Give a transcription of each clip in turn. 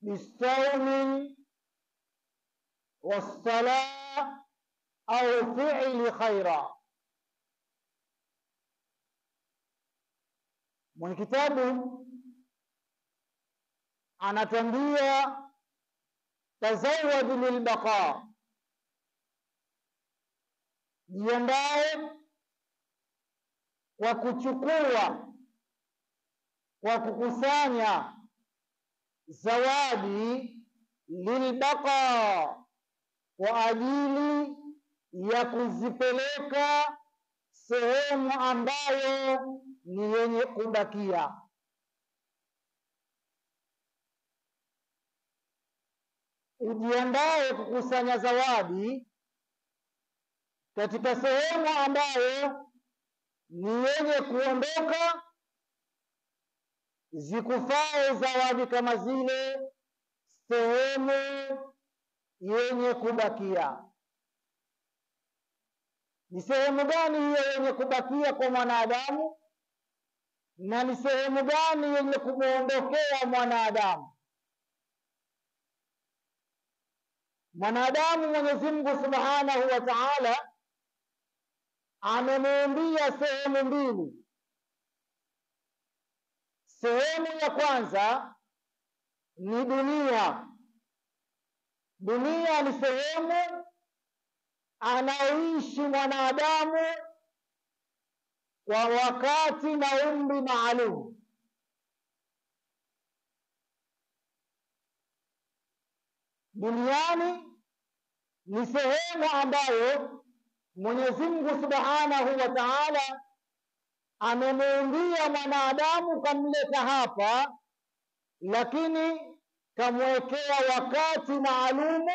bisawmi wassalah au fi'li khaira. Mwenye kitabu anatambia tazawwad lilbaqa, jiandae kwa kuchukua, kwa kukusanya zawadi, lilbaqa, kwa ajili ya kuzipeleka sehemu ambayo ni yenye kubakia. Ujiandae kukusanya zawadi katika sehemu ambayo ni yenye kuondoka, zikufae zawadi kama zile sehemu yenye kubakia. Ni sehemu gani hiyo yenye kubakia kwa mwanadamu, na ni sehemu gani yenye kumuondokea mwanadamu? Mwanadamu Mwenyezi Mungu Subhanahu wa Ta'ala amemuumbia sehemu mbili. Sehemu ya kwanza ni dunia. Dunia ni sehemu anaoishi mwanadamu kwa wakati na umri maalum. Duniani ni sehemu ambayo Mwenyezi Mungu Subhanahu wa Ta'ala amemuumbia mwanadamu, kamleta hapa, lakini kamwekea wakati maalumu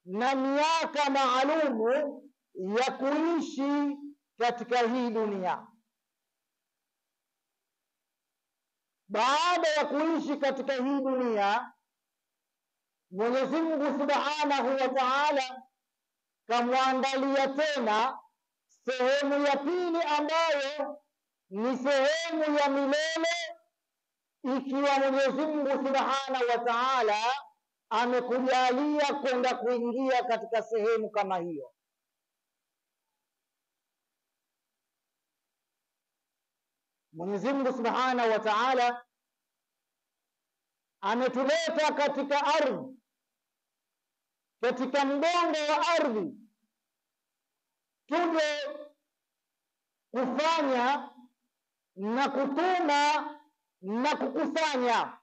na miaka maalumu ya kuishi katika hii dunia. Baada ya kuishi katika hii dunia, Mwenyezi Mungu Subhanahu wa Ta'ala kamwandalia tena sehemu ya pili ambayo ni sehemu ya milele, ikiwa Mwenyezi Mungu Subhanahu wa Ta'ala amekujalia kwenda kuingia katika sehemu kama hiyo. Mwenyezi Mungu Subhanahu wa Ta'ala ametuleta katika ardhi, katika mgongo wa ardhi, tuje kufanya na kutuma na kukusanya